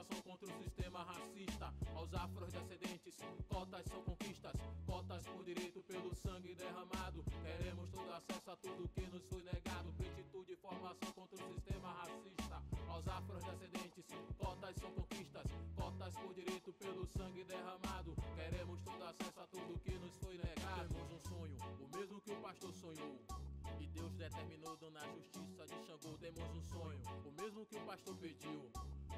formação contra o sistema racista. Aos afrodescendentes, cotas são conquistas, cotas por direito pelo sangue derramado. Queremos todo acesso a tudo que nos foi negado. Pretitude e formação contra o sistema racista. Aos afrodescendentes, cotas são conquistas, cotas por direito pelo sangue derramado. Queremos todo acesso a tudo que nos foi negado. Temos um sonho, o mesmo que o pastor sonhou, e Deus determinou na justiça de Xangô. Temos um sonho, o mesmo que o pastor pediu.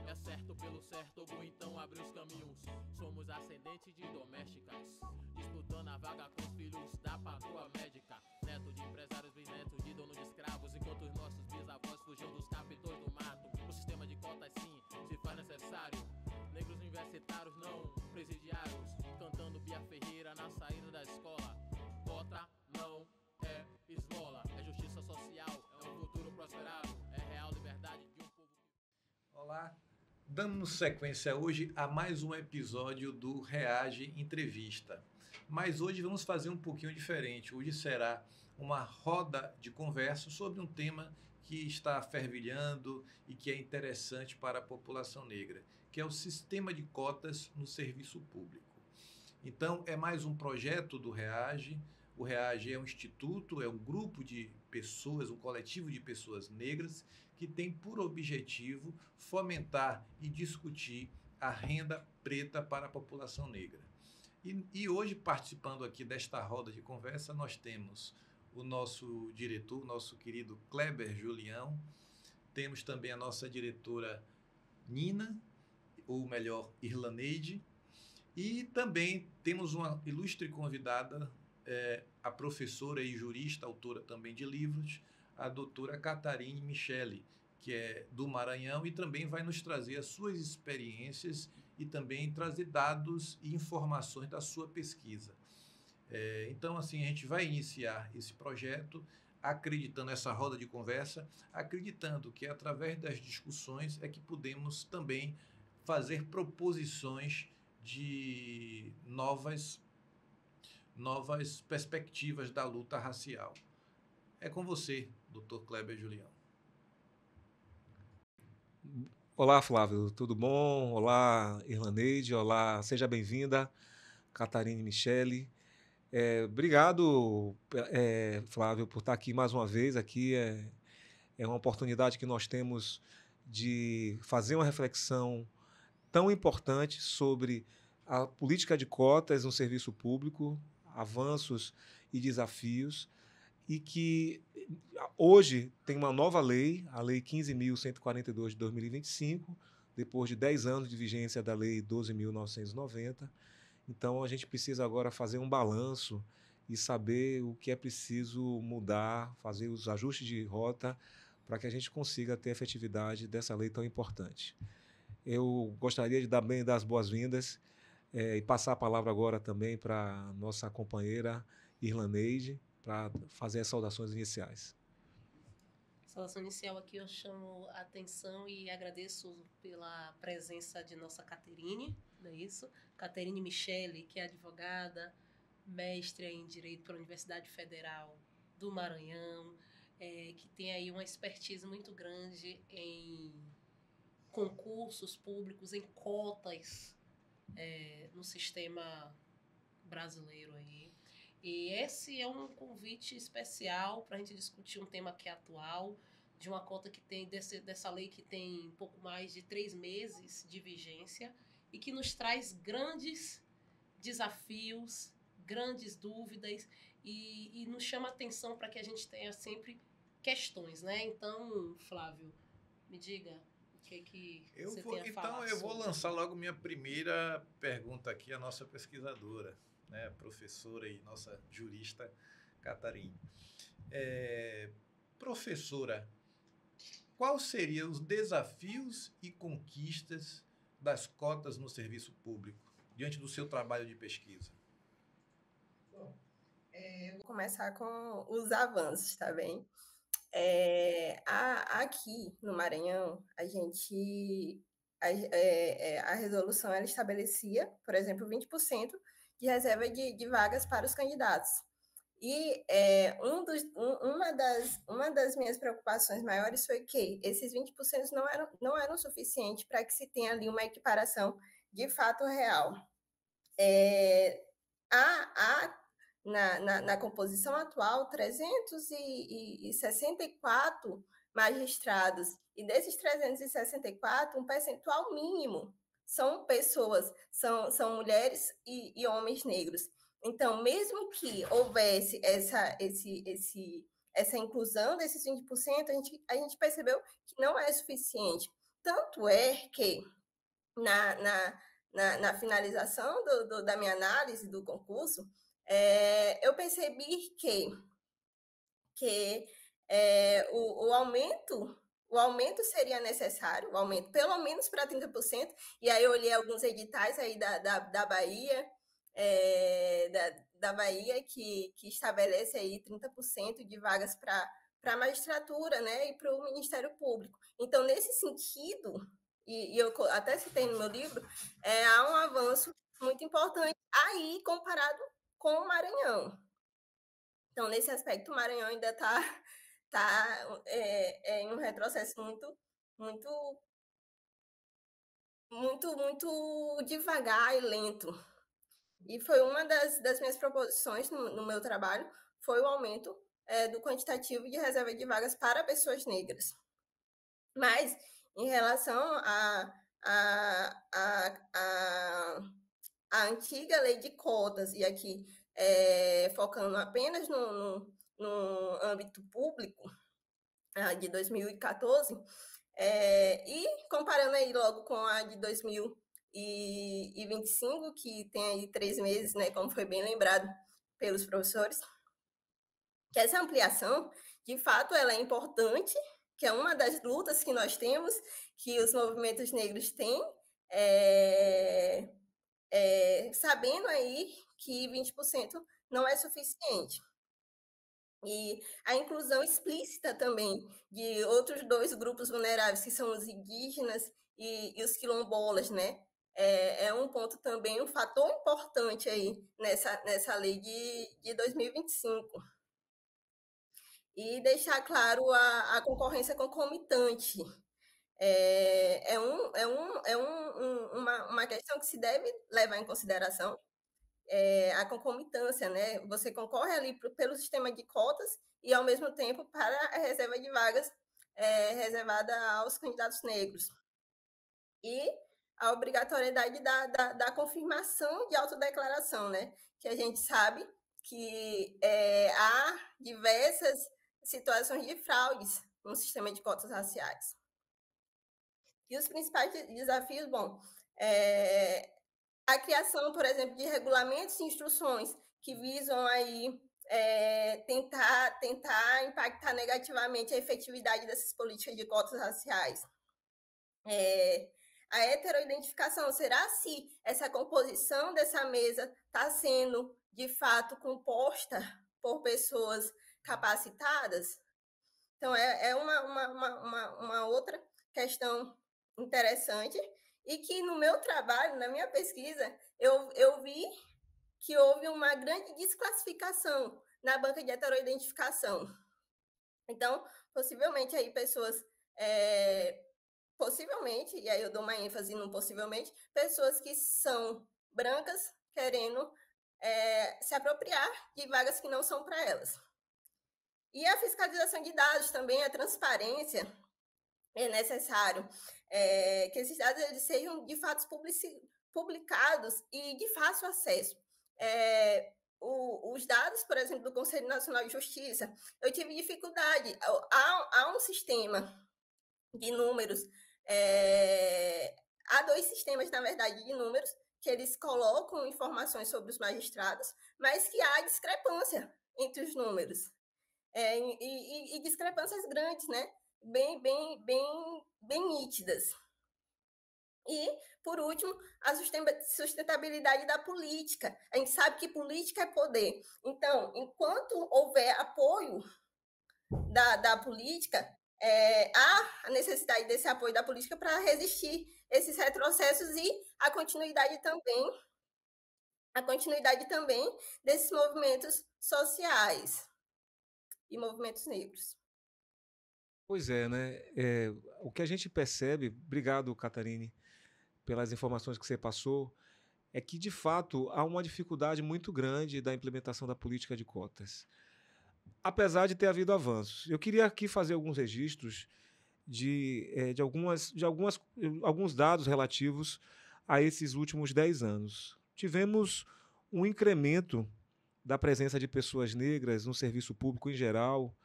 É certo pelo certo, ou então abre os caminhos. Somos ascendentes de domésticas, disputando a vaga com os filhos da patroa médica. Neto de empresários, bisnetos de dono de escravos, enquanto os nossos bisavós fugiam dos capitões do mato. O sistema de cotas sim, se faz necessário. Negros universitários, não presidiários, cantando Bia Ferreira na saída da escola. Cota não é esmola, é justiça social, é um futuro prosperado, é real liberdade de um povo que... Olá, damos sequência hoje a mais um episódio do Reage Entrevista. Mas hoje vamos fazer um pouquinho diferente. Hoje será uma roda de conversa sobre um tema que está fervilhando e que é interessante para a população negra, que é o sistema de cotas no serviço público. Então, é mais um projeto do Reage. O Reage é um instituto, é um grupo de pessoas, um coletivo de pessoas negras que tem por objetivo fomentar e discutir a renda preta para a população negra. E hoje, participando aqui desta roda de conversa, nós temos o nosso diretor, nosso querido Kleber Julião, temos também a nossa diretora Nina, ou melhor, Irlaneide, e também temos uma ilustre convidada, a professora e jurista, autora também de livros, a doutora Catarine Michele, que é do Maranhão e também vai nos trazer as suas experiências e também trazer dados e informações da sua pesquisa. Então, assim, a gente vai iniciar esse projeto acreditando nessa roda de conversa, acreditando que através das discussões é que podemos também fazer proposições de novas perspectivas da luta racial. É com você, Dr. Kleber Julião. Olá, Flávio, tudo bom? Olá, Irlaneide, olá, seja bem-vinda, Catarine Michele. Obrigado, Flávio, por estar aqui mais uma vez. Aqui é uma oportunidade que nós temos de fazer uma reflexão tão importante sobre a política de cotas no serviço público, avanços e desafios, e que hoje tem uma nova lei, a Lei 15.142 de 2025, depois de 10 anos de vigência da Lei 12.990. Então, a gente precisa agora fazer um balanço e saber o que é preciso mudar, fazer os ajustes de rota para que a gente consiga ter efetividade dessa lei tão importante. Eu gostaria de dar as boas-vindas e passar a palavra agora também para a nossa companheira Irlaneide, para fazer as saudações iniciais. Saudação inicial aqui, eu chamo a atenção e agradeço pela presença de nossa Caterine, não é isso? Caterine Michele, que é advogada, mestre em Direito pela Universidade Federal do Maranhão, que tem aí uma expertise muito grande em concursos públicos, em cotas no sistema brasileiro aí. E esse é um convite especial para a gente discutir um tema que é atual, de uma cota que tem, dessa lei que tem pouco mais de 3 meses de vigência e que nos traz grandes desafios, grandes dúvidas e nos chama a atenção para que a gente tenha sempre questões, né? Então, Flávio, me diga o que você tem a falar. Então, eu vou lançar logo minha primeira pergunta aqui à nossa pesquisadora, né, professora e nossa jurista Catarine. Professora, quais seriam os desafios e conquistas das cotas no serviço público, diante do seu trabalho de pesquisa? Bom, eu vou começar com os avanços, tá bem? Aqui no Maranhão, a resolução ela estabelecia, por exemplo, 20% de reserva de vagas para os candidatos. E uma das minhas preocupações maiores foi que esses 20% não eram suficientes para que se tenha ali uma equiparação de fato real. Na composição atual, 364 magistrados, e desses 364, um percentual mínimo são pessoas, são mulheres e homens negros. Então, mesmo que houvesse essa inclusão desses 20%, a gente percebeu que não é suficiente. Tanto é que na finalização da minha análise do concurso, eu percebi que o aumento seria necessário, o aumento pelo menos para 30%, e aí eu olhei alguns editais aí da Bahia, da Bahia que estabelece aí 30% de vagas para a magistratura, né, e para o Ministério Público. Então, nesse sentido, e eu até citei no meu livro, há um avanço muito importante aí comparado com o Maranhão. Então, nesse aspecto, o Maranhão ainda está em um retrocesso muito devagar e lento. E foi uma das minhas proposições no meu trabalho, foi o aumento do quantitativo de reserva de vagas para pessoas negras. Mas, em relação à antiga lei de cotas, e aqui focando apenas no âmbito público, de 2014, e comparando aí logo com a de 2025, que tem aí 3 meses, né, como foi bem lembrado pelos professores, que essa ampliação, de fato, ela é importante, que é uma das lutas que nós temos, que os movimentos negros têm, sabendo aí que 20% não é suficiente. E a inclusão explícita também de outros 2 grupos vulneráveis, que são os indígenas e os quilombolas, né? É um ponto também, um fator importante aí nessa lei de 2025. E deixar claro a concorrência concomitante. Uma questão que se deve levar em consideração, a concomitância, né? Você concorre ali pelo sistema de cotas e, ao mesmo tempo, para a reserva de vagas reservada aos candidatos negros. E a obrigatoriedade da confirmação de autodeclaração, né? Que a gente sabe que há diversas situações de fraudes no sistema de cotas raciais. E os principais desafios, a criação, por exemplo, de regulamentos e instruções que visam aí tentar impactar negativamente a efetividade dessas políticas de cotas raciais. A heteroidentificação, será se essa composição dessa mesa está sendo, de fato, composta por pessoas capacitadas? Então, é uma outra questão interessante, e que no meu trabalho, na minha pesquisa, eu vi que houve uma grande desclassificação na banca de heteroidentificação. Então, possivelmente, aí pessoas, possivelmente, e aí eu dou uma ênfase no possivelmente, pessoas que são brancas querendo se apropriar de vagas que não são para elas. E a fiscalização de dados também, a transparência, é necessário que esses dados eles sejam, de fato, publicados e de fácil acesso. Os dados, por exemplo, do Conselho Nacional de Justiça, eu tive dificuldade. Há um sistema de números, há 2 sistemas, na verdade, de números, que eles colocam informações sobre os magistrados, mas que há discrepância entre os números. E discrepâncias grandes, né? Bem nítidas. E, por último, a sustentabilidade da política. A gente sabe que política é poder. Então, enquanto houver apoio da política, há a necessidade desse apoio da política para resistir esses retrocessos e a continuidade também a continuidade também desses movimentos sociais e movimentos negros. Pois é, né? O que a gente percebe, obrigado, Catarine, pelas informações que você passou, é que, de fato, há uma dificuldade muito grande da implementação da política de cotas, apesar de ter havido avanços. Eu queria aqui fazer alguns registros de alguns dados relativos a esses últimos 10 anos. Tivemos um incremento da presença de pessoas negras no serviço público em geral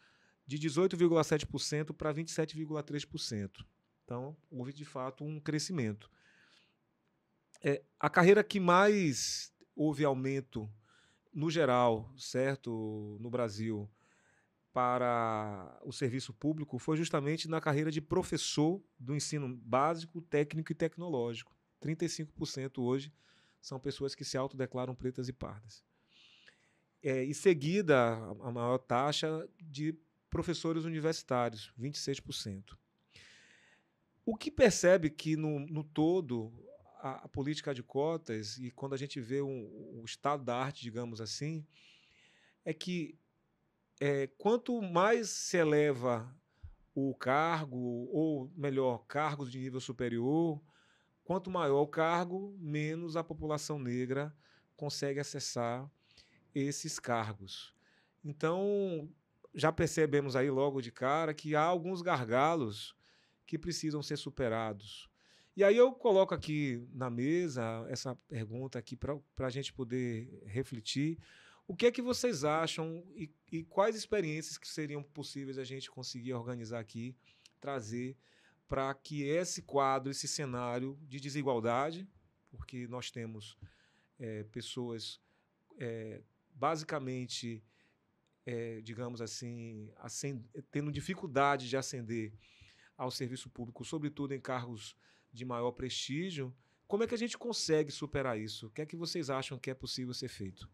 de 18,7% para 27,3%. Então, houve, de fato, um crescimento. A carreira que mais houve aumento, no geral, certo, no Brasil, para o serviço público foi justamente na carreira de professor do ensino básico, técnico e tecnológico. 35% hoje são pessoas que se autodeclaram pretas e pardas. E seguida, a maior taxa de professores universitários, 26%. O que percebe que, no todo, a política de cotas, e quando a gente vê o estado da arte, digamos assim, é que quanto mais se eleva o cargo, ou melhor, cargos de nível superior, quanto maior o cargo, menos a população negra consegue acessar esses cargos. Então, já percebemos aí logo de cara que há alguns gargalos que precisam ser superados. E aí eu coloco aqui na mesa essa pergunta aqui para a gente poder refletir. O que é que vocês acham e quais experiências que seriam possíveis a gente conseguir organizar aqui, trazer para que esse quadro, esse cenário de desigualdade, porque nós temos pessoas basicamente, digamos assim, tendo dificuldade de ascender ao serviço público, sobretudo em cargos de maior prestígio, como é que a gente consegue superar isso? O que é que vocês acham que é possível ser feito?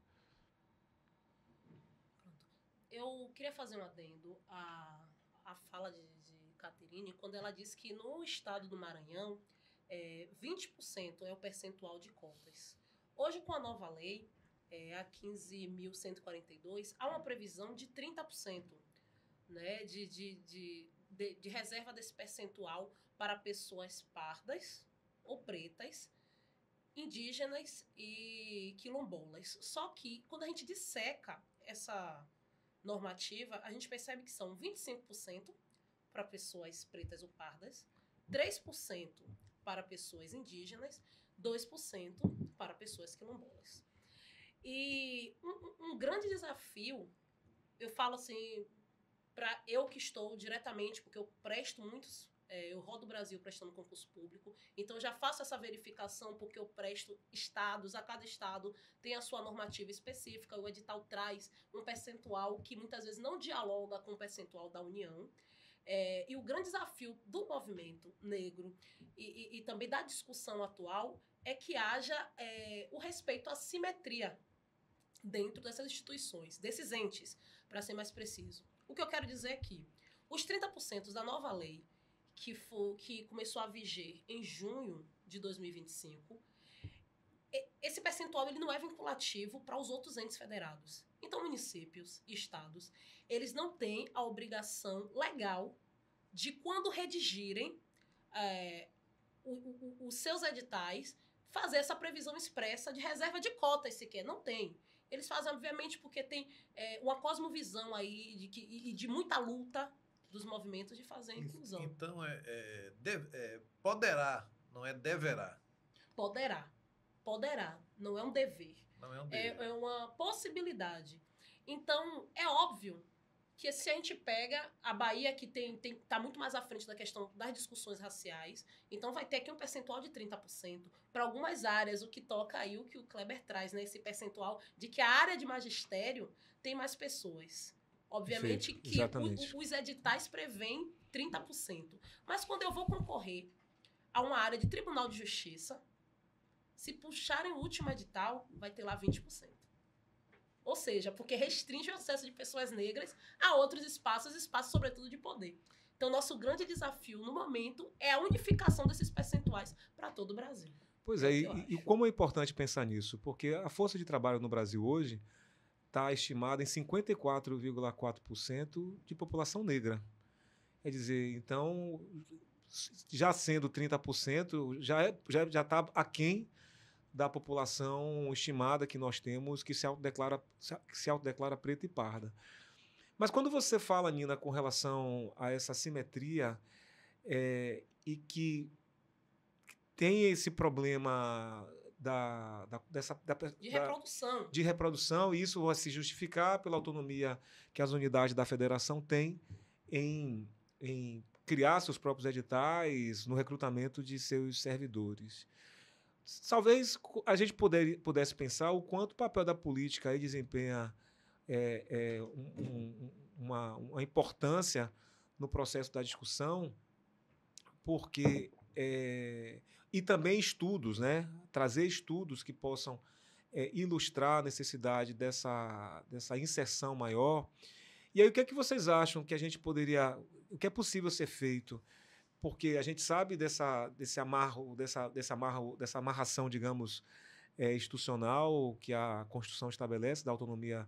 Eu queria fazer um adendo à fala de Caterine, quando ela disse que no estado do Maranhão, 20% é o percentual de cotas. Hoje, com a nova lei, a 15.142, há uma previsão de 30%, né, de reserva desse percentual para pessoas pardas ou pretas, indígenas e quilombolas. Só que, quando a gente disseca essa normativa, a gente percebe que são 25% para pessoas pretas ou pardas, 3% para pessoas indígenas, 2% para pessoas quilombolas. E um grande desafio, eu falo assim, para eu que estou diretamente, porque eu presto muitos, eu rodo o Brasil prestando concurso público, então eu já faço essa verificação porque eu presto estados, a cada estado tem a sua normativa específica, o edital traz um percentual que muitas vezes não dialoga com o percentual da União. E o grande desafio do movimento negro e também da discussão atual é que haja o respeito à simetria dentro dessas instituições, desses entes, para ser mais preciso. O que eu quero dizer é que os 30% da nova lei que começou a viger em junho de 2025, esse percentual ele não é vinculativo para os outros entes federados. Então, municípios e estados, eles não têm a obrigação legal de, quando redigirem os seus editais, fazer essa previsão expressa de reserva de cotas sequer. Não tem. Eles fazem, obviamente, porque tem uma cosmovisão aí de muita luta dos movimentos de fazer a inclusão. Então, poderá, não é deverá. Poderá, não é um dever. Não é um dever. É uma possibilidade. Então, é óbvio que se a gente pega a Bahia, que tá muito mais à frente da questão das discussões raciais, então vai ter aqui um percentual de 30%. Para algumas áreas, o que toca aí, o que o Kleber traz, né, esse percentual de que a área de magistério tem mais pessoas. Obviamente que os editais prevêem 30%. Mas quando eu vou concorrer a uma área de Tribunal de Justiça, se puxarem o último edital, vai ter lá 20%. Ou seja, porque restringe o acesso de pessoas negras a outros espaços sobretudo de poder. Então, nosso grande desafio no momento é a unificação desses percentuais para todo o Brasil. Pois É é, o que eu e acho. como é importante pensar nisso? Porque a força de trabalho no Brasil hoje está estimada em 54,4% de população negra. Quer dizer, então, já sendo 30%, já está aquém da população estimada que nós temos que se autodeclara preta e parda. Mas quando você fala, Nina, com relação a essa assimetria e que tem esse problema De reprodução. de reprodução, e isso vai se justificar pela autonomia que as unidades da federação têm em criar seus próprios editais no recrutamento de seus servidores. Talvez a gente pudesse pensar o quanto o papel da política aí desempenha uma importância no processo da discussão, porque e também estudos, né? Trazer estudos que possam ilustrar a necessidade dessa inserção maior. E aí, o que é que vocês acham que a gente poderia, o que é possível ser feito? Porque a gente sabe dessa amarração, digamos, institucional que a Constituição estabelece, da autonomia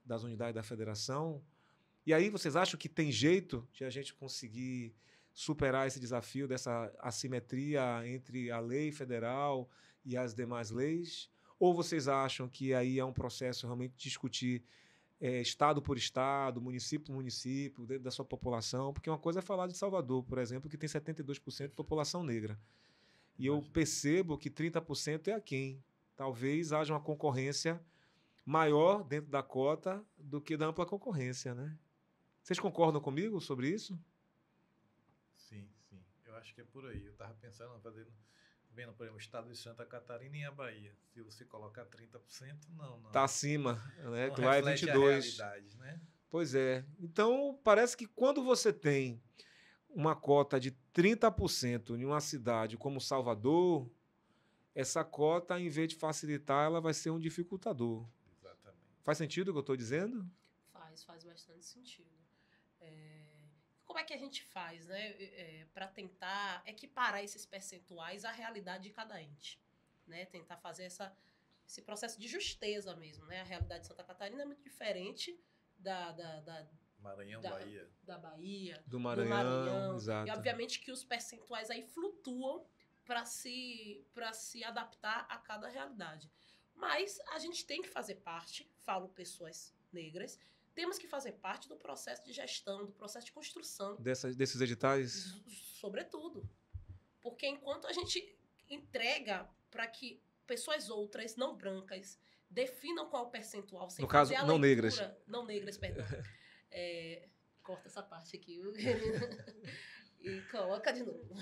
das unidades da federação. E aí, vocês acham que tem jeito de a gente conseguir superar esse desafio dessa assimetria entre a lei federal e as demais leis? Ou vocês acham que aí é um processo realmente de discutir estado por estado, município por município, dentro da sua população? Porque uma coisa é falar de Salvador, por exemplo, que tem 72% de população negra. E eu percebo que 30% é aquém. Talvez haja uma concorrência maior dentro da cota do que da ampla concorrência, né? Vocês concordam comigo sobre isso? Sim, sim. Eu acho que é por aí. Eu estava pensando, vendo, por exemplo, o estado de Santa Catarina e a Bahia. Se você colocar 30%, não. Está acima, né? Não Que lá é reflete 22%. a realidade, né? Pois é. Então, parece que quando você tem uma cota de 30% em uma cidade como Salvador, essa cota, em vez de facilitar, ela vai ser um dificultador. Exatamente. Faz sentido o que eu estou dizendo? Faz bastante sentido. Como é que a gente faz, né, para tentar equiparar esses percentuais à realidade de cada ente, né? Tentar fazer esse processo de justeza mesmo, né? A realidade de Santa Catarina é muito diferente Maranhão, Bahia. Da Bahia, do Maranhão, exato. E obviamente que os percentuais aí flutuam para se adaptar a cada realidade. Mas a gente tem que fazer parte, falo pessoas negras, temos que fazer parte do processo de gestão, do processo de construção. Desses editais? Sobretudo. Porque enquanto a gente entrega para que pessoas outras, não brancas, definam qual é o percentual, sem no caso, fazer a não leitura, negras. Não negras, perdão. Corta essa parte aqui e coloca de novo.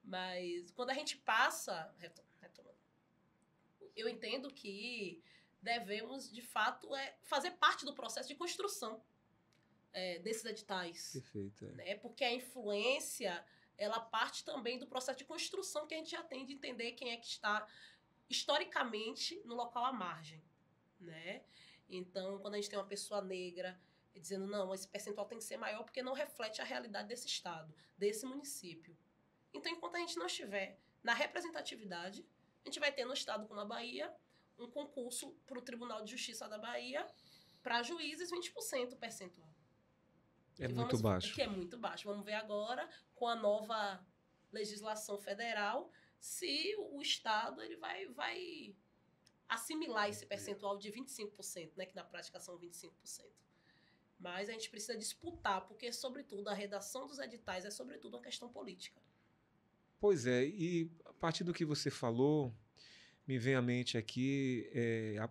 Mas quando a gente passa... Retomando. Eu entendo que devemos, de fato, fazer parte do processo de construção desses editais. Perfeito. Né? Porque a influência, ela parte também do processo de construção que a gente já tem de entender quem é que está historicamente no local à margem. Né? Então, quando a gente tem uma pessoa negra dizendo, não, esse percentual tem que ser maior porque não reflete a realidade desse estado, desse município. Então, enquanto a gente não estiver na representatividade, a gente vai ter no estado como a Bahia um concurso para o Tribunal de Justiça da Bahia para juízes 20% percentual. Muito baixo. Que é muito baixo. Vamos ver agora, com a nova legislação federal, se o Estado ele vai assimilar esse percentual de 25%, né, que na prática são 25%. Mas a gente precisa disputar, porque, sobretudo, a redação dos editais é, sobretudo, uma questão política. Pois é, e a partir do que você falou, me vem à mente aqui,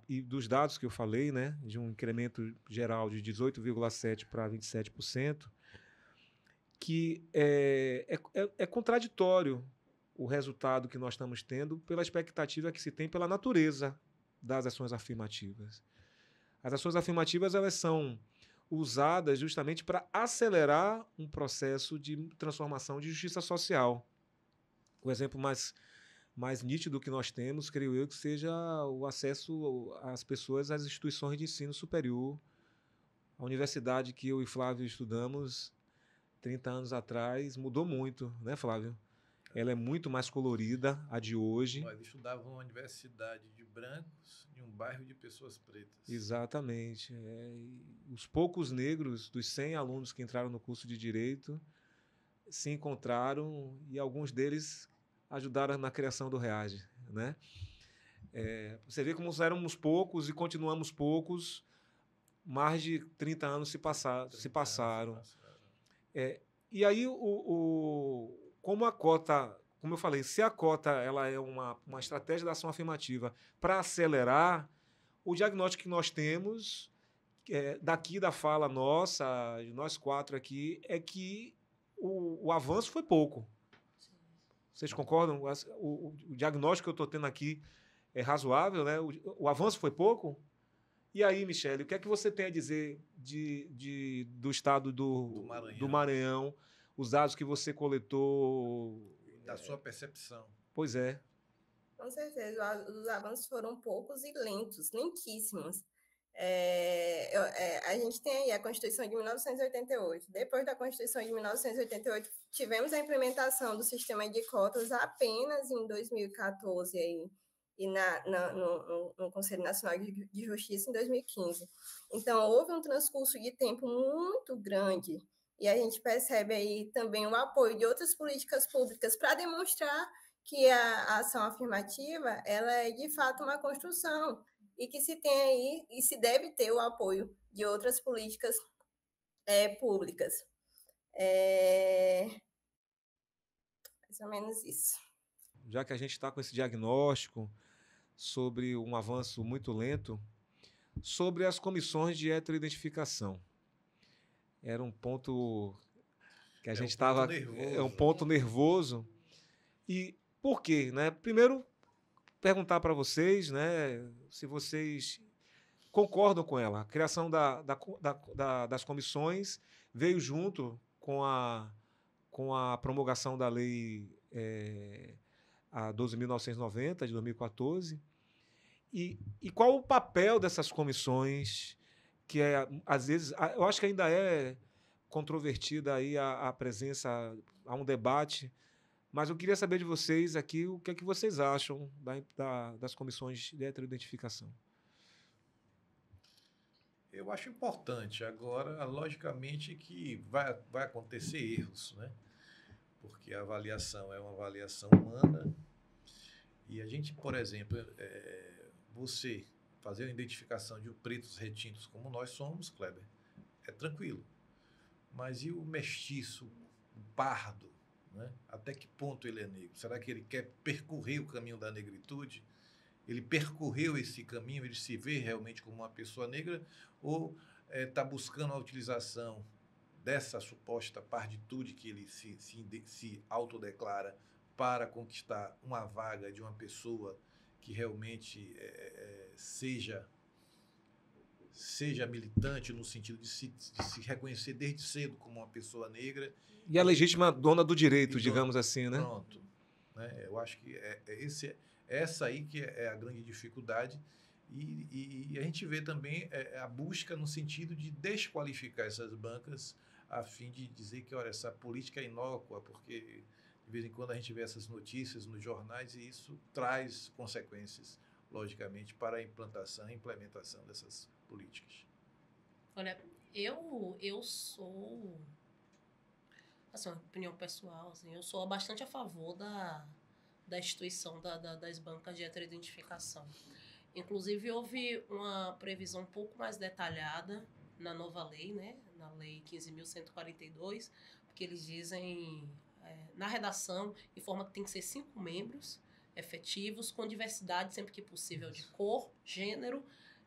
e dos dados que eu falei, né, de um incremento geral de 18,7% para 27%, que é contraditório o resultado que nós estamos tendo pela expectativa que se tem pela natureza das ações afirmativas. As ações afirmativas, elas são usadas justamente para acelerar um processo de transformação de justiça social. O exemplo mais nítido que nós temos, creio eu, que seja o acesso às pessoas às instituições de ensino superior. A universidade que eu e Flávio estudamos 30 anos atrás mudou muito, né, Flávio? ela é muito mais colorida, a de hoje. Nós estudávamos uma universidade de brancos em um bairro de pessoas pretas. Exatamente. E os poucos negros, dos 100 alunos que entraram no curso de Direito, se encontraram e alguns deles ajudaram na criação do REAGE, né? Você vê como éramos poucos e continuamos poucos, mais de 30 anos se passaram. E aí, como a cota, como eu falei, se a cota ela é uma estratégia da ação afirmativa para acelerar, o diagnóstico que nós temos, daqui da fala nossa, de nós 4 aqui, é que o avanço foi pouco. Vocês concordam? O diagnóstico que eu estou tendo aqui é razoável, né? O avanço foi pouco? E aí, Michele, o que é que você tem a dizer do estado do Maranhão, os dados que você coletou? Da sua percepção. Pois é. Com certeza, os avanços foram poucos e lentíssimos. A gente tem aí a Constituição de 1988. Depois da Constituição de 1988, tivemos a implementação do sistema de cotas apenas em 2014 aí, e no Conselho Nacional de Justiça em 2015. Então, houve um transcurso de tempo muito grande e a gente percebe aí também o apoio de outras políticas públicas para demonstrar que a ação afirmativa ela é, de fato, uma construção e que se tem aí e se deve ter o apoio de outras políticas públicas. Mais ou menos isso. Já que a gente está com esse diagnóstico sobre um avanço muito lento, sobre as comissões de heteroidentificação. Era um ponto que a gente estava... É um ponto nervoso. E por quê? Né? Primeiro, perguntar para vocês, né, se vocês concordam com ela. A criação das comissões veio junto com a promulgação da lei a 12.990, de 2014. E qual o papel dessas comissões, que às vezes, eu acho que ainda é controvertida aí a presença, há um debate, mas eu queria saber de vocês aqui o que é que vocês acham das comissões de heteroidentificação. Eu acho importante. Agora, logicamente que vai acontecer erros, né? Porque a avaliação é uma avaliação humana e a gente, por exemplo, você fazer uma identificação de pretos retintos como nós somos, Kleber, é tranquilo. Mas e o mestiço, o pardo, né? Até que ponto ele é negro? Será que ele quer percorrer o caminho da negritude? Ele percorreu esse caminho, ele se vê realmente como uma pessoa negra ou está buscando a utilização dessa suposta parditude que ele se autodeclara para conquistar uma vaga de uma pessoa que realmente seja militante no sentido de se reconhecer desde cedo como uma pessoa negra. E a legítima dona do direito, digamos assim, né? Pronto. Né? Eu acho que essa aí que é a grande dificuldade. E a gente vê também a busca no sentido de desqualificar essas bancas a fim de dizer que, olha, essa política é inócua, porque de vez em quando a gente vê essas notícias nos jornais e isso traz consequências, logicamente, para a implantação e implementação dessas políticas. Olha, eu sou, assim, uma opinião pessoal, assim, eu sou bastante a favor da instituição das bancas de heteroidentificação. Inclusive, houve uma previsão um pouco mais detalhada na nova lei, né? Na Lei 15.142, porque eles dizem, na redação, informa que tem que ser 5 membros efetivos, com diversidade, sempre que possível, de cor, gênero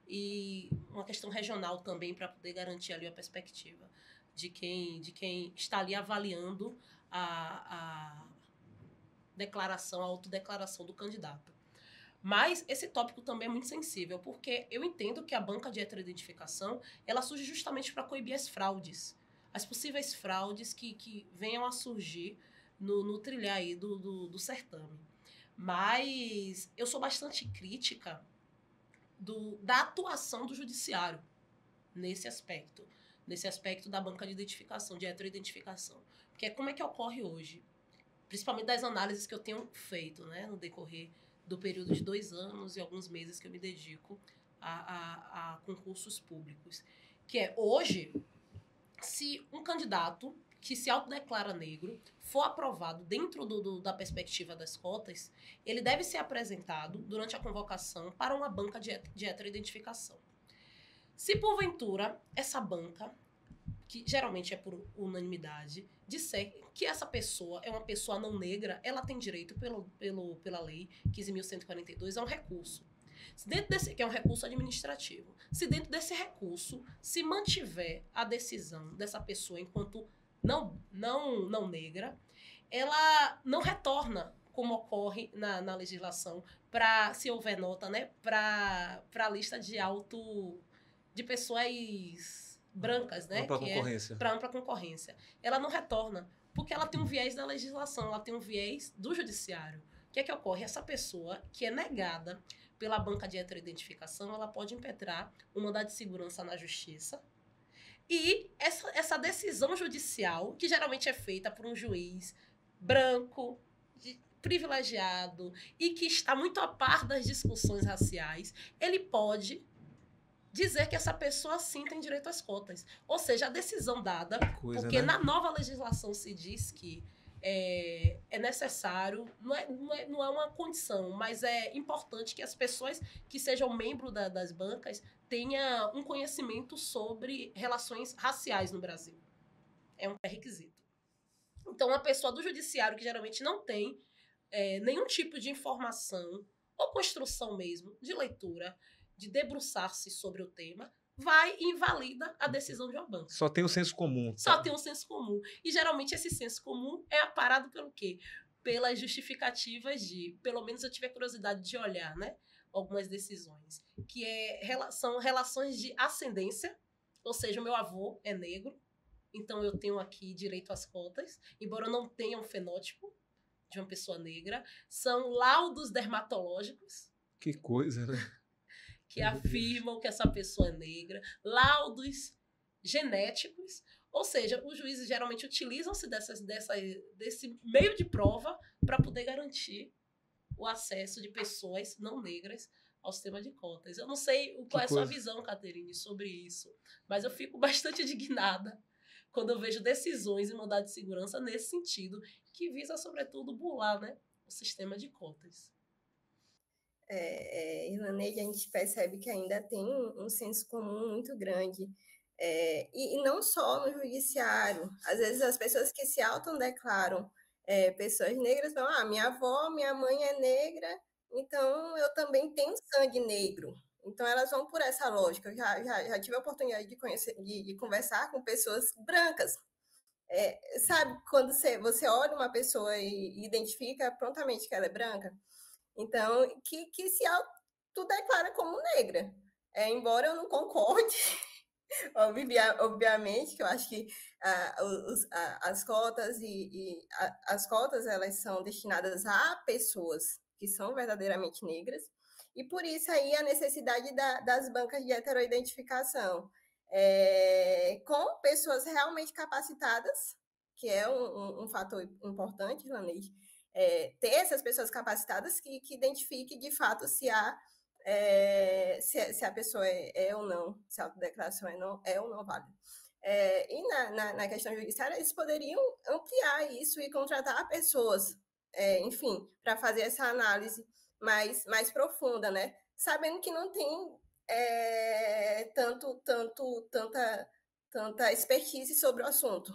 e uma questão regional também, para poder garantir ali a perspectiva de quem está ali avaliando a declaração, a autodeclaração do candidato. Mas esse tópico também é muito sensível, porque eu entendo que a banca de heteroidentificação, ela surge justamente para coibir as fraudes, as possíveis fraudes que venham a surgir no trilhar aí do certame. Mas eu sou bastante crítica da atuação do judiciário nesse aspecto da banca de identificação, de heteroidentificação. Porque como é que ocorre hoje? principalmente das análises que eu tenho feito, né, no decorrer do período de 2 anos e alguns meses que eu me dedico a concursos públicos. Que é, hoje, se um candidato que se autodeclara negro for aprovado dentro da perspectiva das cotas, ele deve ser apresentado durante a convocação para uma banca de heteroidentificação. Se porventura essa banca, que geralmente é por unanimidade, disser que essa pessoa é uma pessoa não negra, ela tem direito pela lei 15.142 a um recurso. Dentro desse, que é um recurso administrativo. Se dentro desse recurso se mantiver a decisão dessa pessoa enquanto não negra, ela não retorna, como ocorre na legislação, para, se houver nota, né, para a lista de pessoas brancas, né? Ampla concorrência. Para ampla concorrência. Ela não retorna, porque ela tem um viés da legislação, ela tem um viés do judiciário. O que é que ocorre? Essa pessoa que é negada pela banca de heteroidentificação, ela pode impetrar um mandado de segurança na justiça. E essa decisão judicial, que geralmente é feita por um juiz branco, privilegiado, e que está muito a par das discussões raciais, ele pode dizer que essa pessoa sim tem direito às cotas. Ou seja, a decisão dada, porque na nova legislação se diz que é necessário, não é uma condição, mas é importante que as pessoas que sejam membros das bancas tenham um conhecimento sobre relações raciais no Brasil. É um pré-requisito. Então, uma pessoa do judiciário que geralmente não tem nenhum tipo de informação ou construção mesmo de leitura, de debruçar-se sobre o tema, vai e invalida a decisão de uma banca. Só tem o senso comum. Tá? Só tem um senso comum. E, geralmente, esse senso comum é aparado pelo quê? Pelas justificativas de... Pelo menos eu tive a curiosidade de olhar, né? Algumas decisões. Que são relações de ascendência. Ou seja, o meu avô é negro. Então, eu tenho aqui direito às cotas. Embora eu não tenha um fenótipo de uma pessoa negra. São laudos dermatológicos. Que coisa, né? Que afirmam que essa pessoa é negra, laudos genéticos, ou seja, os juízes geralmente utilizam-se desse meio de prova para poder garantir o acesso de pessoas não negras ao sistema de cotas. Eu não sei qual é a sua visão, Caterine, sobre isso, mas eu fico bastante indignada quando eu vejo decisões e mandado de segurança nesse sentido, que visa, sobretudo, burlar, né, o sistema de cotas. Irlaneide, a gente percebe que ainda tem um senso comum muito grande. E não só no judiciário. Às vezes as pessoas que se autodeclaram pessoas negras falam, minha avó, minha mãe é negra, então eu também tenho sangue negro. Então elas vão por essa lógica. Eu já tive a oportunidade de conversar com pessoas brancas. Sabe, quando você olha uma pessoa e identifica prontamente que ela é branca? Então, que se autodeclara como negra. Embora eu não concorde, obviamente, que eu acho que as cotas as cotas, elas são destinadas a pessoas que são verdadeiramente negras, e por isso aí a necessidade das bancas de heteroidentificação, com pessoas realmente capacitadas, que é um fator importante, Irlaneide, ter essas pessoas capacitadas que identifiquem de fato se a pessoa é ou não, se a autodeclaração é ou não válida. E na questão judiciária, eles poderiam ampliar isso e contratar pessoas, enfim, para fazer essa análise mais profunda, né? Sabendo que não tem tanta expertise sobre o assunto.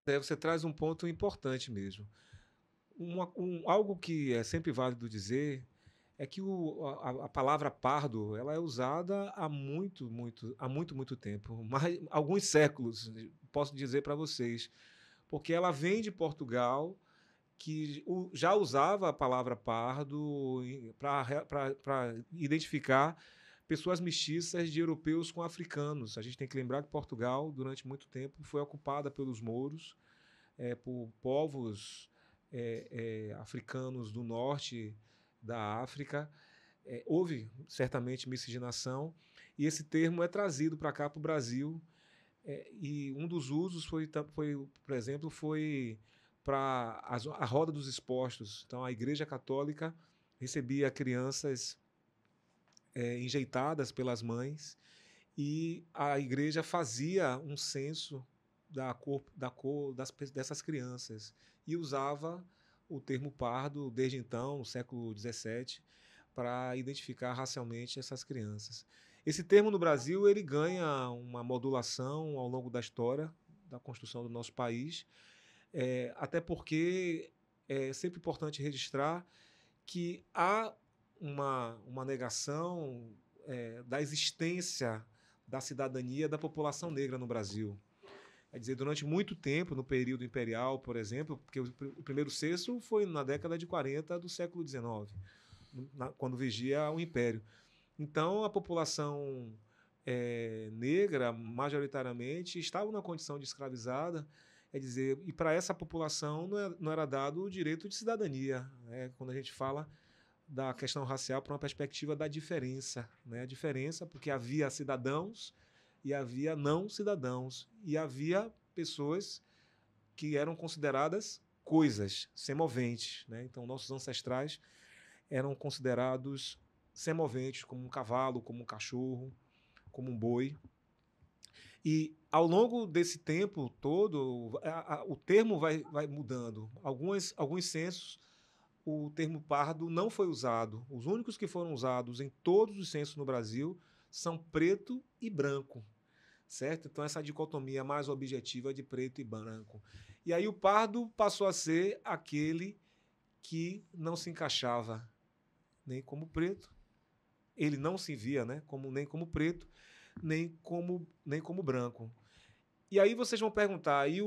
Você traz um ponto importante mesmo. Algo que é sempre válido dizer é que a palavra pardo ela é usada há muito tempo, alguns séculos, posso dizer para vocês, porque ela vem de Portugal, que já usava a palavra pardo para identificar pessoas mestiças de europeus com africanos. A gente tem que lembrar que Portugal, durante muito tempo, foi ocupada pelos mouros, por povos africanos do norte da África. Houve certamente miscigenação, e esse termo é trazido para cá, para o Brasil, e um dos usos foi, por exemplo, para a roda dos expostos. Então, a Igreja Católica recebia crianças enjeitadas pelas mães e a igreja fazia um censo da cor dessas crianças e usava o termo pardo desde então, no século XVII, para identificar racialmente essas crianças. Esse termo no Brasil ele ganha uma modulação ao longo da história da construção do nosso país, até porque é sempre importante registrar que há uma negação da existência da cidadania da população negra no Brasil. Quer dizer, durante muito tempo, no período imperial, por exemplo, porque o primeiro censo foi na década de 40 do século XIX, quando vigia o Império. Então, a população negra, majoritariamente, estava na condição de escravizada, quer dizer, e para essa população não era dado o direito de cidadania. Quando a gente fala da questão racial para uma perspectiva da diferença, né? A diferença porque havia cidadãos e havia não cidadãos, e havia pessoas que eram consideradas coisas semoventes, né? Então, nossos ancestrais eram considerados semoventes, como um cavalo, como um cachorro, como um boi. E, ao longo desse tempo todo, o termo vai mudando. Alguns censos, o termo pardo não foi usado. Os únicos que foram usados em todos os censos no Brasil são preto e branco, certo? Então, essa dicotomia mais objetiva de preto e branco. E aí o pardo passou a ser aquele que não se encaixava nem como preto, ele não se via, né, nem como preto, nem como branco. E aí vocês vão perguntar, e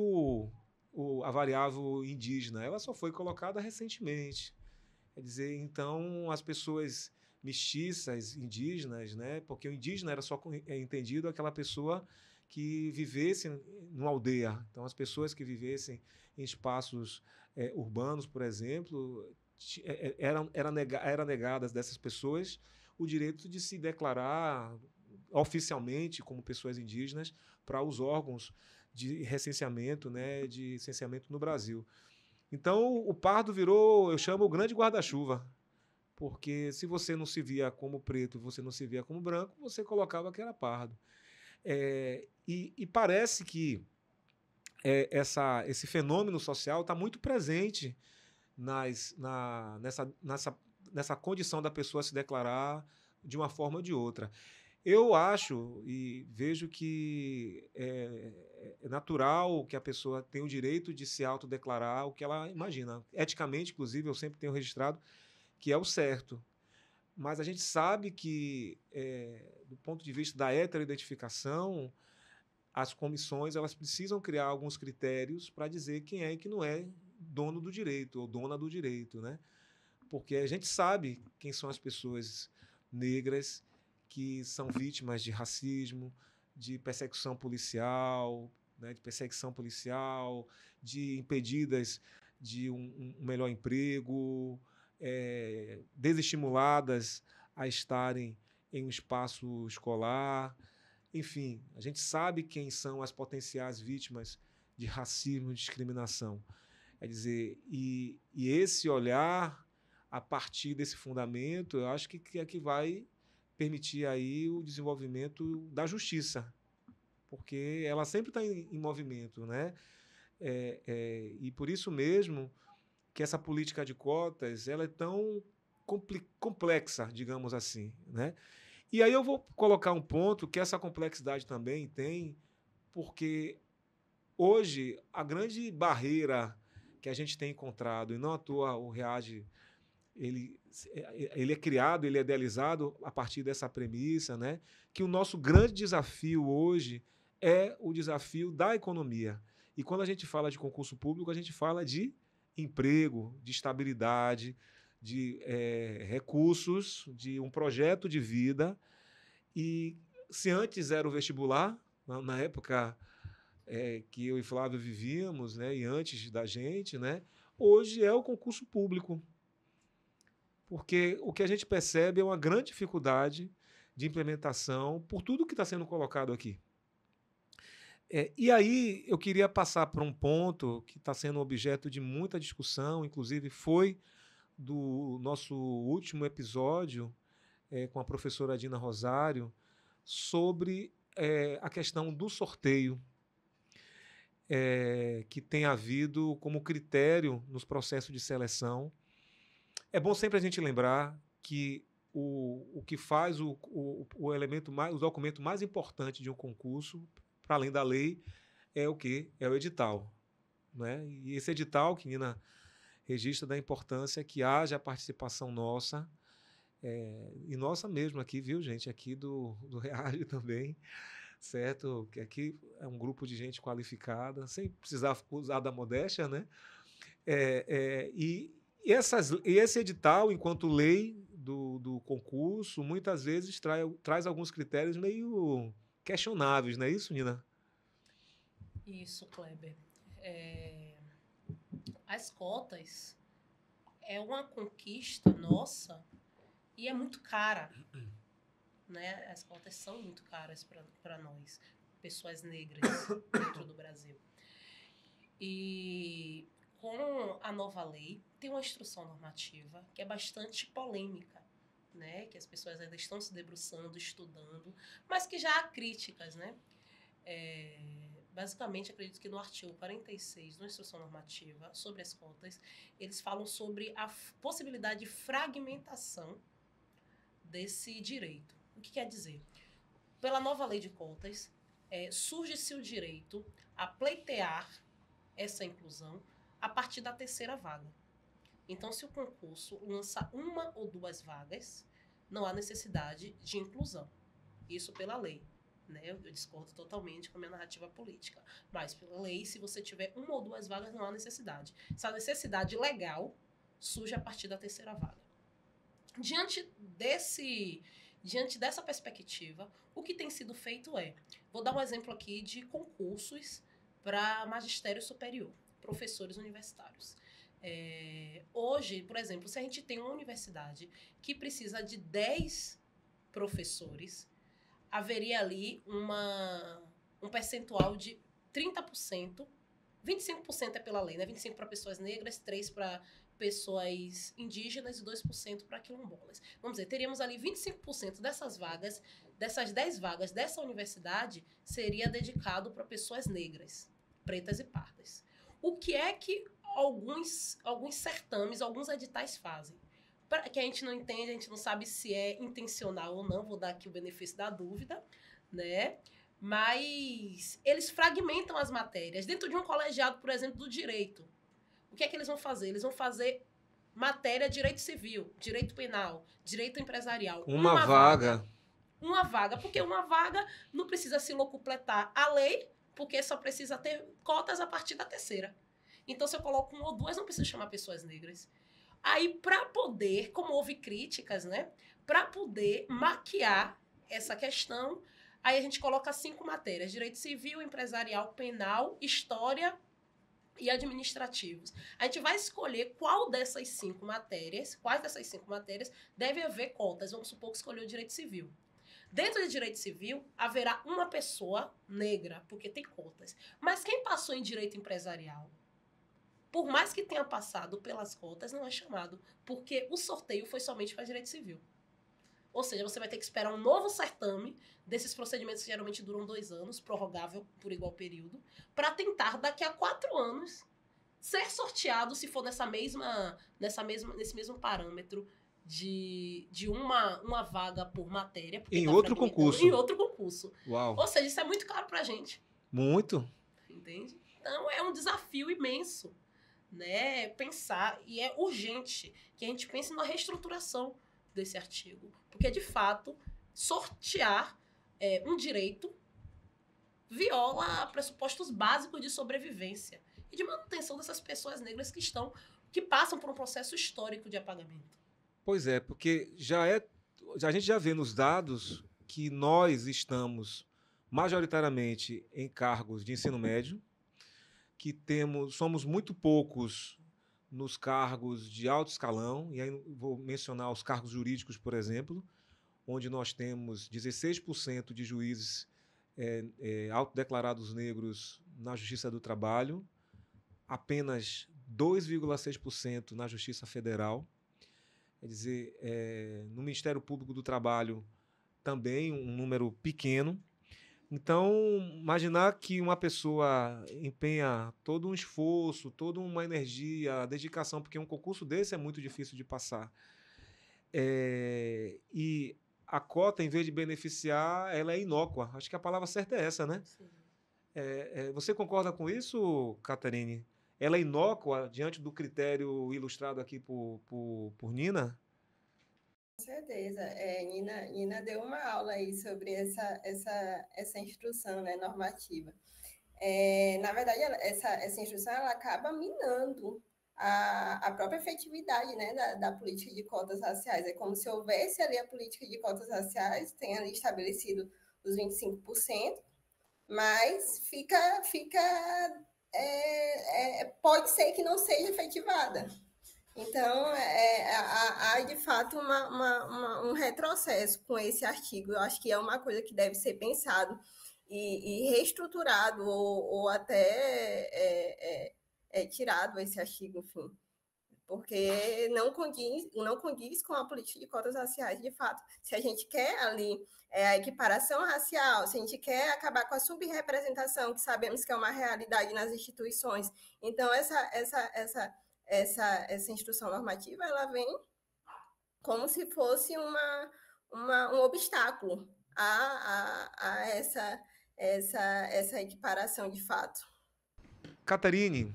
a variável indígena? Ela só foi colocada recentemente. Quer dizer, então, as pessoas mestiças, indígenas, né, porque o indígena era só entendido aquela pessoa que vivesse numa aldeia. Então, as pessoas que vivessem em espaços urbanos, por exemplo, eram negadas dessas pessoas o direito de se declarar oficialmente como pessoas indígenas para os órgãos de recenseamento, né, de censeamento no Brasil. Então, o pardo virou, eu chamo, o grande guarda-chuva, porque se você não se via como preto, você não se via como branco, você colocava que era pardo. E parece que esse fenômeno social está muito presente nessa condição da pessoa se declarar de uma forma ou de outra. Eu acho e vejo que é natural que a pessoa tenha o direito de se autodeclarar o que ela imagina. Eticamente, inclusive, eu sempre tenho registrado que é o certo. Mas a gente sabe que, do ponto de vista da heteroidentificação, as comissões elas precisam criar alguns critérios para dizer quem é e quem não é dono do direito ou dona do direito, né? Porque a gente sabe quem são as pessoas negras que são vítimas de racismo, de perseguição policial, né, de impedidas de um melhor emprego, desestimuladas a estarem em um espaço escolar. Enfim, a gente sabe quem são as potenciais vítimas de racismo e discriminação. Quer dizer, e esse olhar, a partir desse fundamento, eu acho que é que vai permitir aí o desenvolvimento da justiça, porque ela sempre está em movimento, né? E por isso mesmo que essa política de cotas ela é tão complexa, digamos assim, né? E aí eu vou colocar um ponto que essa complexidade também tem, porque hoje a grande barreira que a gente tem encontrado, e não à toa o REAGE, ele é criado, ele é idealizado a partir dessa premissa, né, que o nosso grande desafio hoje é o desafio da economia. E quando a gente fala de concurso público, a gente fala de emprego, de estabilidade, de recursos, de um projeto de vida. E se antes era o vestibular, na época que eu e Flávio vivíamos, né, e antes da gente, né, hoje é o concurso público. Porque o que a gente percebe é uma grande dificuldade de implementação por tudo que está sendo colocado aqui. E aí eu queria passar para um ponto que está sendo objeto de muita discussão, inclusive foi do nosso último episódio com a professora Dina Rosário, sobre a questão do sorteio que tem havido como critério nos processos de seleção. É bom sempre a gente lembrar que o que faz o elemento o documento mais importante de um concurso, para além da lei, é o quê? É o edital. Né? E esse edital que Nina registra da importância que haja a participação nossa, e nossa mesmo aqui, viu, gente? Aqui do Reage também, certo? Que aqui é um grupo de gente qualificada, sem precisar usar da modéstia, né? E esse edital, enquanto lei do concurso, muitas vezes traz alguns critérios meio questionáveis, não é isso, Nina? Isso, Kleber. As cotas é uma conquista nossa e é muito cara. Né? As cotas são muito caras para nós, pessoas negras dentro do Brasil. E com a nova lei, tem uma instrução normativa que é bastante polêmica, né? Que as pessoas ainda estão se debruçando, estudando, mas que já há críticas, né? Basicamente, acredito que no artigo 46 da instrução normativa sobre as cotas, eles falam sobre a possibilidade de fragmentação desse direito. O que quer dizer? Pela nova lei de cotas, surge-se o direito a pleitear essa inclusão a partir da terceira vaga. Então, se o concurso lança uma ou duas vagas, não há necessidade de inclusão. Isso pela lei. Né? Eu discordo totalmente com a minha narrativa política. Mas, pela lei, se você tiver uma ou duas vagas, não há necessidade. Essa necessidade legal surge a partir da terceira vaga. Diante dessa perspectiva, o que tem sido feito vou dar um exemplo aqui de concursos para magistério superior, professores universitários. Hoje, por exemplo, se a gente tem uma universidade que precisa de 10 professores, haveria ali um percentual de 30%, 25% é pela lei, né? 25% para pessoas negras, 3% para pessoas indígenas e 2% para quilombolas. Vamos dizer, teríamos ali 25% dessas vagas, dessas 10 vagas dessa universidade, seria dedicado para pessoas negras, pretas e pardas. O que é que alguns certames, alguns editais fazem? Que a gente não entende, a gente não sabe se é intencional ou não, vou dar aqui o benefício da dúvida, né? Mas eles fragmentam as matérias. Dentro de um colegiado, por exemplo, do direito, o que é que eles vão fazer? Eles vão fazer matéria direito civil, direito penal, direito empresarial. Uma vaga. Uma vaga, porque uma vaga não precisa se locupletar a lei, porque só precisa ter cotas a partir da terceira. Então, se eu coloco uma ou duas, não preciso chamar pessoas negras. Aí, para poder, como houve críticas, né? Para poder maquiar essa questão, aí a gente coloca 5 matérias: direito civil, empresarial, penal, história e administrativos. A gente vai escolher quais dessas 5 matérias deve haver cotas. Vamos supor que escolheu o direito civil. Dentro do direito civil, haverá uma pessoa negra, porque tem cotas. Mas quem passou em direito empresarial, por mais que tenha passado pelas cotas, não é chamado, porque o sorteio foi somente para direito civil. Ou seja, você vai ter que esperar um novo certame desses procedimentos que geralmente duram 2 anos, prorrogável por igual período, para tentar, daqui a 4 anos, ser sorteado, se for nesse mesmo parâmetro de uma vaga por matéria. Em outro concurso. Em outro concurso. Uau. Ou seja, isso é muito caro para a gente. Muito. Entende? Então, é um desafio imenso, né? Pensar, e é urgente que a gente pense na reestruturação desse artigo. Porque, de fato, sortear um direito viola pressupostos básicos de sobrevivência e de manutenção dessas pessoas negras que passam por um processo histórico de apagamento. Pois é, porque a gente já vê nos dados que nós estamos majoritariamente em cargos de ensino médio, que somos muito poucos nos cargos de alto escalão, e aí vou mencionar os cargos jurídicos, por exemplo, onde nós temos 16% de juízes autodeclarados negros na Justiça do Trabalho, apenas 2,6% na Justiça Federal. Quer dizer, no Ministério Público do Trabalho também um número pequeno. Então, imaginar que uma pessoa empenha todo um esforço, toda uma energia, dedicação, porque um concurso desse é muito difícil de passar. E a cota, em vez de beneficiar, ela é inócua. Acho que a palavra certa é essa, né? Sim. Você concorda com isso, Catarine? Ela é inócua diante do critério ilustrado aqui por Nina? Com certeza. Nina deu uma aula aí sobre essa instrução, né, normativa. Na verdade, essa instrução ela acaba minando a própria efetividade, né, da política de cotas raciais. É como se houvesse ali a política de cotas raciais, tem ali estabelecido os 25%, mas pode ser que não seja efetivada. Então, há de fato um retrocesso com esse artigo. Eu acho que é uma coisa que deve ser pensado e reestruturado ou até tirado esse artigo, enfim, porque não condiz com a política de cotas raciais, de fato. Se a gente quer ali a equiparação racial, se a gente quer acabar com a subrepresentação, que sabemos que é uma realidade nas instituições, então essa instrução normativa ela vem como se fosse um obstáculo a essa equiparação de fato. Catarine,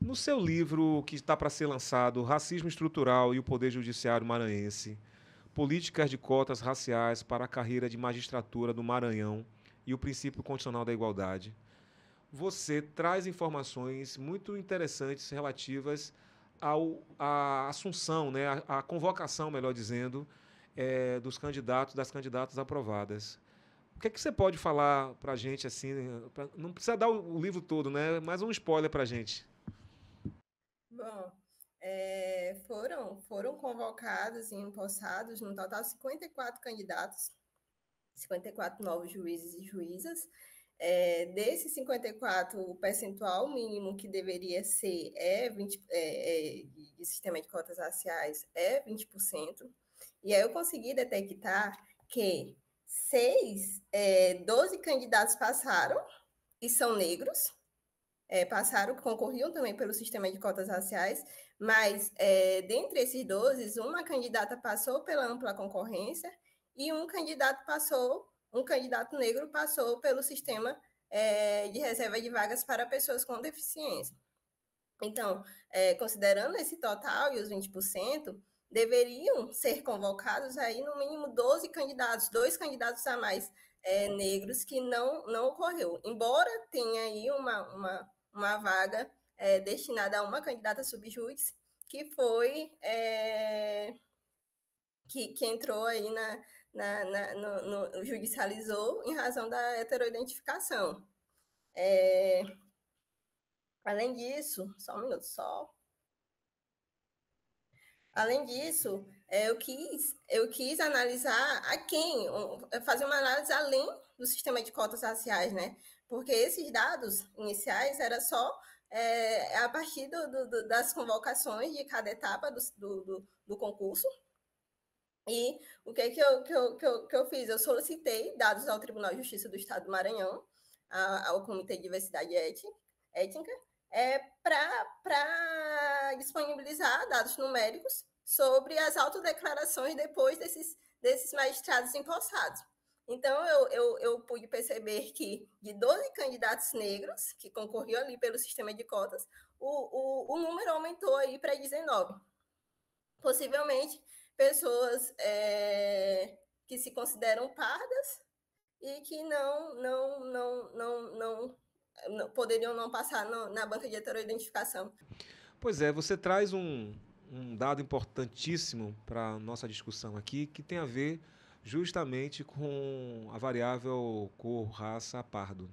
no seu livro que está para ser lançado, Racismo Estrutural e o Poder Judiciário Maranhense, Políticas de Cotas Raciais para a Carreira de Magistratura do Maranhão e o Princípio Constitucional da Igualdade, você traz informações muito interessantes relativas à assunção, né, à convocação, melhor dizendo, dos candidatos, das candidatas aprovadas. O que é que você pode falar para a gente, assim, não precisa dar o livro todo, né, mas um spoiler para a gente. Bom, foram convocados e empossados, no total, 54 candidatos, 54 novos juízes e juízas. Desses 54, o percentual mínimo que deveria ser 20%, de sistema de cotas raciais é 20%. E aí eu consegui detectar que 12 candidatos passaram e são negros. Concorriam também pelo sistema de cotas raciais, mas dentre esses 12, uma candidata passou pela ampla concorrência e um candidato negro passou pelo sistema de reserva de vagas para pessoas com deficiência. Então, considerando esse total e os 20%, deveriam ser convocados aí no mínimo 12 candidatos, 2 candidatos a mais negros que não ocorreu. Embora tenha aí uma vaga destinada a uma candidata subjúdice, que foi que entrou aí judicializou em razão da heteroidentificação. Além disso, só um minuto só. Além disso, eu quis analisar fazer uma análise além do sistema de cotas raciais, né? Porque esses dados iniciais era só a partir das convocações de cada etapa do concurso. E o que eu fiz? Eu solicitei dados ao Tribunal de Justiça do Estado do Maranhão, ao Comitê de Diversidade Étnica, para disponibilizar dados numéricos sobre as autodeclarações depois desses magistrados empossados. Então, eu pude perceber que de 12 candidatos negros que concorriam ali pelo sistema de cotas, o número aumentou aí para 19. Possivelmente, pessoas que se consideram pardas e que não poderiam não passar na banca de heteroidentificação. Pois é, você traz um dado importantíssimo para a nossa discussão aqui, que tem a ver justamente com a variável cor, raça, pardo.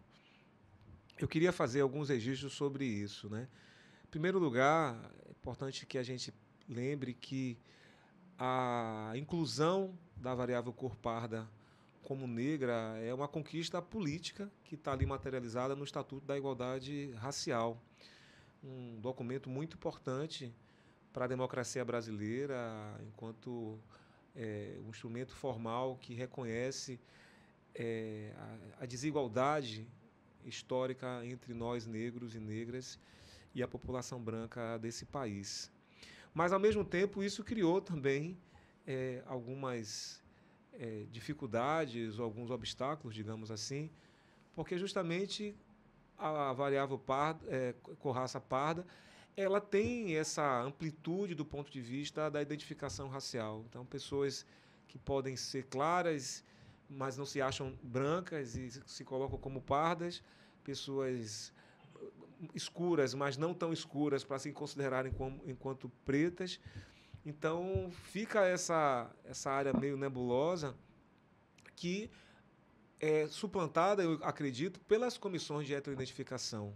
Eu queria fazer alguns registros sobre isso, né? Em primeiro lugar, é importante que a gente lembre que a inclusão da variável cor parda como negra é uma conquista política que está ali materializada no Estatuto da Igualdade Racial. Um documento muito importante para a democracia brasileira, enquanto um instrumento formal que reconhece a desigualdade histórica entre nós, negros e negras, e a população branca desse país. Mas, ao mesmo tempo, isso criou também algumas dificuldades ou alguns obstáculos, digamos assim, porque justamente a variável cor-raça parda, ela tem essa amplitude do ponto de vista da identificação racial. Então, pessoas que podem ser claras, mas não se acham brancas e se colocam como pardas, pessoas escuras, mas não tão escuras para se considerarem enquanto pretas. Então, fica essa área meio nebulosa que é suplantada, eu acredito, pelas comissões de heteroidentificação,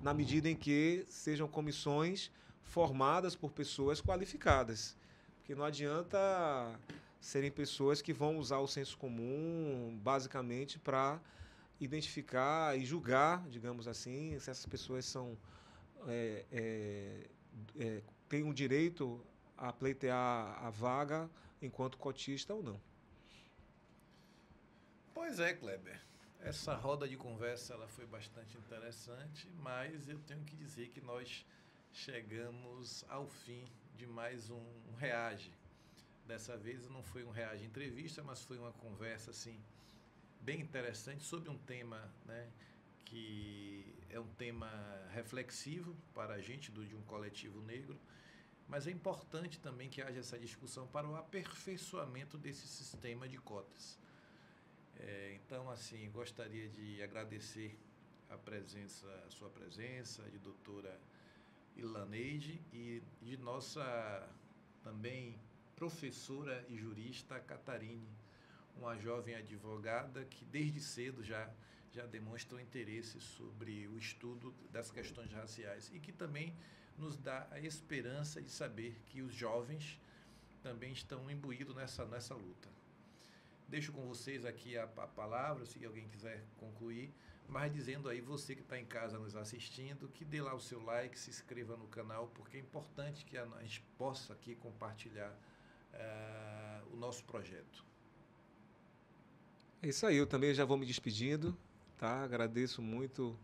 na medida em que sejam comissões formadas por pessoas qualificadas. Porque não adianta serem pessoas que vão usar o senso comum, basicamente, para identificar e julgar, digamos assim, se essas pessoas são têm um direito a pleitear a vaga enquanto cotista ou não. Pois é, Kleber. Essa roda de conversa ela foi bastante interessante, mas eu tenho que dizer que nós chegamos ao fim de mais um Reage. Dessa vez não foi um Reage entrevista, mas foi uma conversa assim bem interessante sobre um tema, né, que é um tema reflexivo para a gente de um coletivo negro, mas é importante também que haja essa discussão para o aperfeiçoamento desse sistema de cotas. Então, assim, gostaria de agradecer a sua presença, de doutora Irlaneide e de nossa também professora e jurista Catarine, uma jovem advogada que desde cedo já demonstra interesse sobre o estudo das questões raciais e que também nos dá a esperança de saber que os jovens também estão imbuídos nessa luta. Deixo com vocês aqui a palavra, se alguém quiser concluir, mas dizendo aí, você que está em casa nos assistindo, que dê lá o seu like, se inscreva no canal, porque é importante que a gente possa aqui compartilhar o nosso projeto. É isso aí, eu também já vou me despedindo, tá? Agradeço muito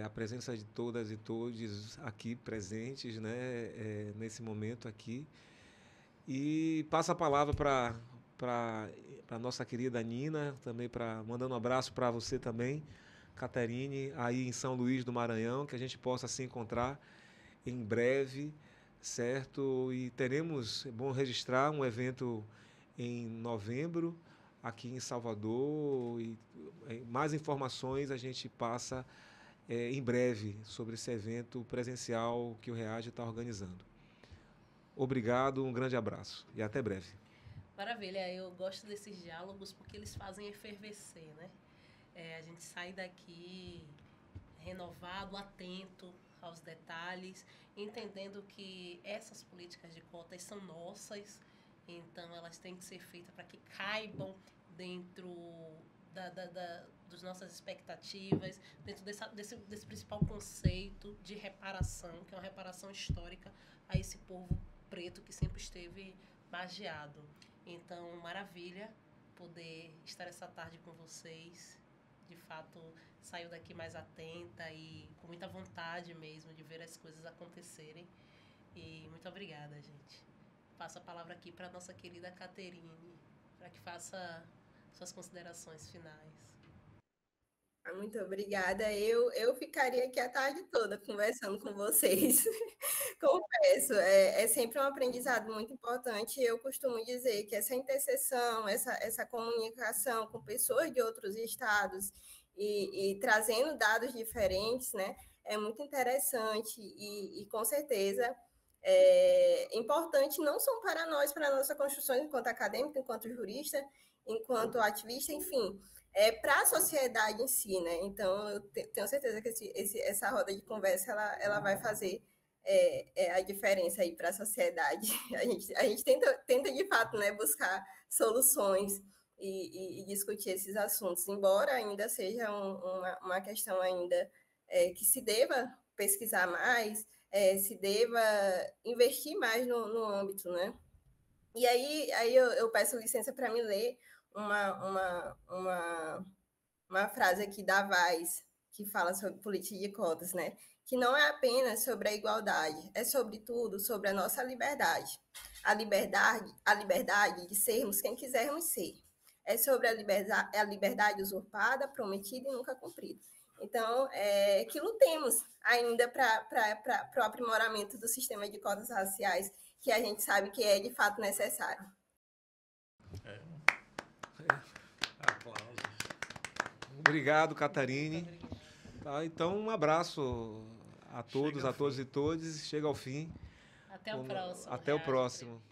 a presença de todas e todos aqui presentes, né, nesse momento aqui. E passo a palavra para a nossa querida Nina, também mandando um abraço para você também, Catarine, aí em São Luís do Maranhão, que a gente possa se encontrar em breve, certo? E teremos, é bom registrar, um evento em novembro, aqui em Salvador, e mais informações a gente passa em breve sobre esse evento presencial que o Reage está organizando. Obrigado, um grande abraço e até breve. Maravilha, eu gosto desses diálogos porque eles fazem efervescer, né? A gente sai daqui renovado, atento aos detalhes, entendendo que essas políticas de cotas são nossas, então elas têm que ser feitas para que caibam dentro das nossas expectativas, dentro desse principal conceito de reparação, que é uma reparação histórica a esse povo preto que sempre esteve margeado. Então, maravilha poder estar essa tarde com vocês. De fato, saio daqui mais atenta e com muita vontade mesmo de ver as coisas acontecerem. E muito obrigada, gente. Passo a palavra aqui para a nossa querida Caterine, para que faça suas considerações finais. Muito obrigada. Eu ficaria aqui a tarde toda conversando com vocês. Confesso, é sempre um aprendizado muito importante. Eu costumo dizer que essa interseção, essa comunicação com pessoas de outros estados e trazendo dados diferentes, né, é muito interessante e com certeza é importante não só para nós, para a nossa construção enquanto acadêmico, enquanto jurista, enquanto ativista, enfim, para a sociedade em si, né? Então, eu tenho certeza que essa roda de conversa ela vai fazer a diferença aí para a sociedade. A gente tenta de fato, né, buscar soluções e discutir esses assuntos, embora ainda seja uma questão ainda que se deva pesquisar mais, se deva investir mais no âmbito, né? E aí eu peço licença para me ler uma frase aqui da Vaz, que fala sobre política de cotas, né? Que não é apenas sobre a igualdade, é sobretudo sobre a nossa liberdade. A liberdade de sermos quem quisermos ser. É sobre a liberdade usurpada, prometida e nunca cumprida. Então, que lutemos ainda para o aprimoramento do sistema de cotas raciais, que a gente sabe que é de fato necessário. Aplausos. Obrigado, Catarine. Tá, então, um abraço a todos, a todas e todos. Chega ao fim. Até o próximo. Até o próximo.